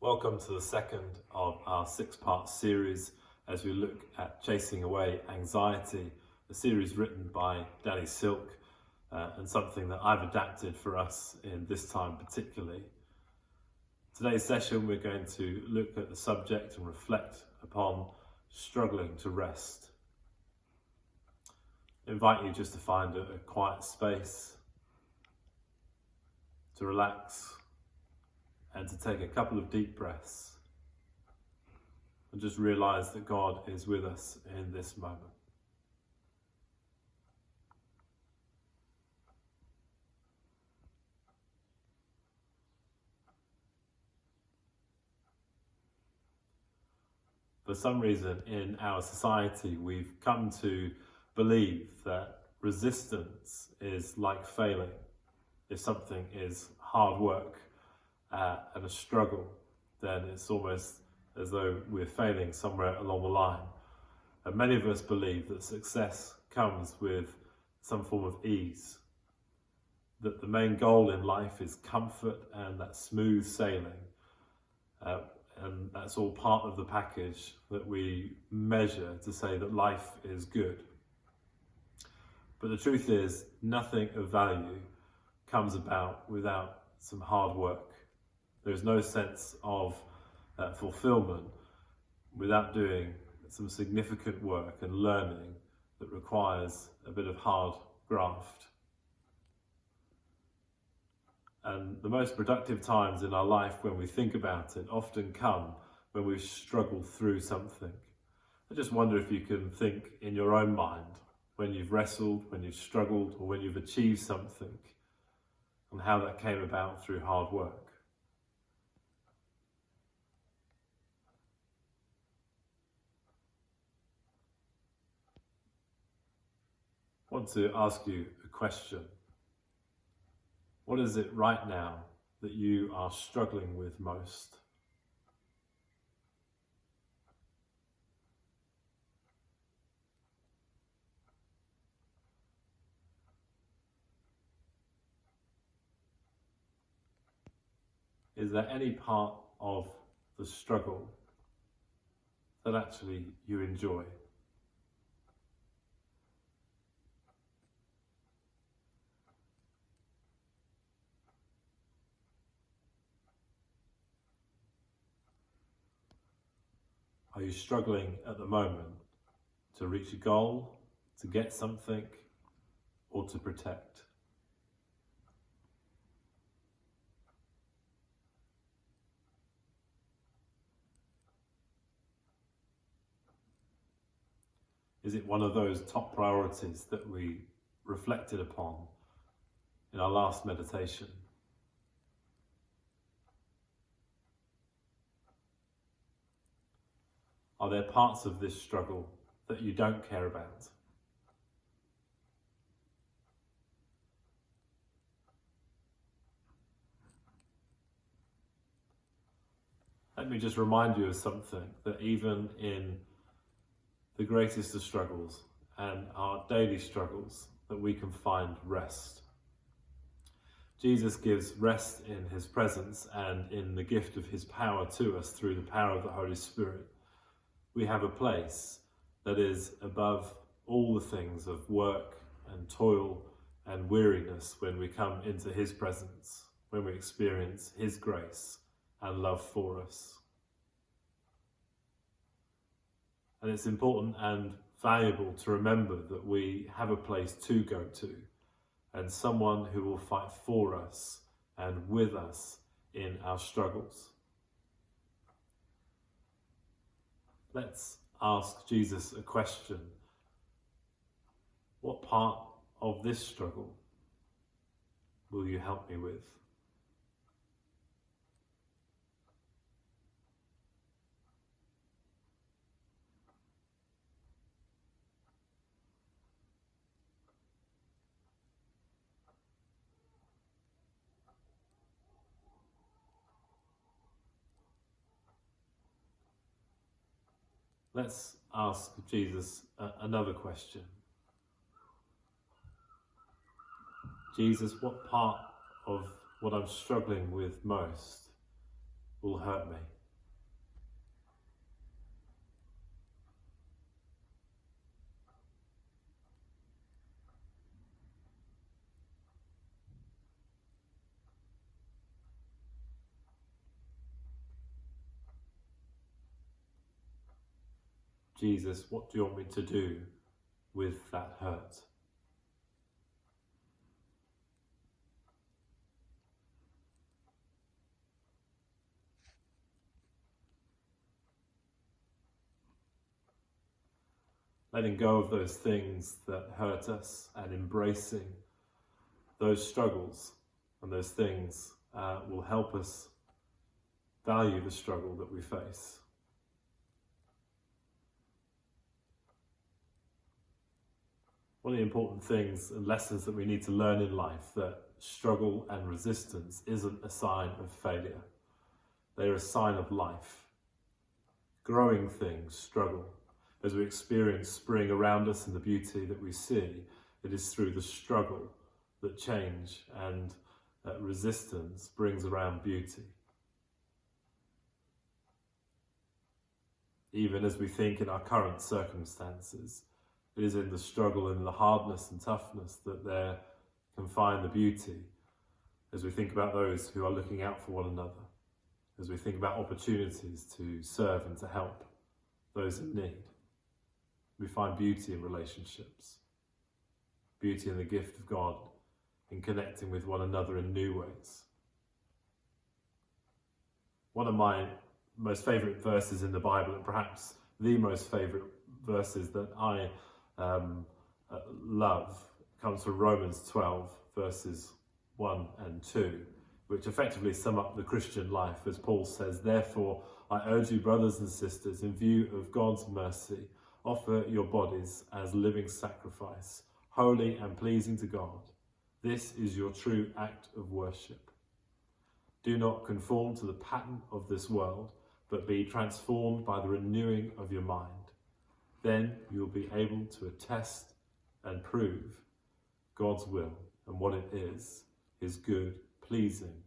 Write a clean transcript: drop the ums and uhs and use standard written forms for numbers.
Welcome to the second of our six-part series as we look at Chasing Away Anxiety, a series written by Danny Silk and something that I've adapted for us in this time particularly. Today's session we're going to look at the subject and reflect upon struggling to rest. I invite you just to find a quiet space, to relax, and to take a couple of deep breaths and just realize that God is with us in this moment. For some reason in our society, we've come to believe that resistance is like failing. If something is hard work, and a struggle, then it's almost as though we're failing somewhere along the line. And many of us believe that success comes with some form of ease, that the main goal in life is comfort and that smooth sailing, and that's all part of the package that we measure to say that life is good. But the truth is, nothing of value comes about without some hard work. There's no sense of fulfillment without doing some significant work and learning that requires a bit of hard graft. And the most productive times in our life when we think about it often come when we've struggled through something. I just wonder if you can think in your own mind when you've wrestled, when you've struggled, or when you've achieved something, and how that came about through hard work. I want to ask you a question. What is it right now that you are struggling with most? Is there any part of the struggle that actually you enjoy? Are you struggling at the moment to reach a goal, to get something, or to protect? Is it one of those top priorities that we reflected upon in our last meditation? Are there parts of this struggle that you don't care about? Let me just remind you of something, that even in the greatest of struggles and our daily struggles, that we can find rest. Jesus gives rest in his presence and in the gift of his power to us through the power of the Holy Spirit. We have a place that is above all the things of work and toil and weariness when we come into his presence, when we experience his grace and love for us. And it's important and valuable to remember that we have a place to go to and someone who will fight for us and with us in our struggles. Let's ask Jesus a question. What part of this struggle will you help me with? Let's ask Jesus another question. Jesus, what part of what I'm struggling with most will hurt me. Jesus, what do you want me to do with that hurt? Letting go of those things that hurt us and embracing those struggles and those things will help us value the struggle that we face. One of the important things and lessons that we need to learn in life, that struggle and resistance isn't a sign of failure. They're a sign of life. Growing things struggle. As we experience spring around us and the beauty that we see, it is through the struggle that change and resistance brings around beauty. Even as we think in our current circumstances, it is in the struggle and the hardness and toughness that there can find the beauty, as we think about those who are looking out for one another, as we think about opportunities to serve and to help those in need. We find beauty in relationships, beauty in the gift of God, in connecting with one another in new ways. One of my most favourite verses in the Bible, and perhaps the most favourite verses that I love, comes from Romans 12, verses 1 and 2, which effectively sum up the Christian life, as Paul says, "Therefore, I urge you, brothers and sisters, in view of God's mercy, offer your bodies as living sacrifice, holy and pleasing to God. This is your true act of worship. Do not conform to the pattern of this world, but be transformed by the renewing of your mind. Then you will be able to attest and prove God's will and what it is, his good, pleasing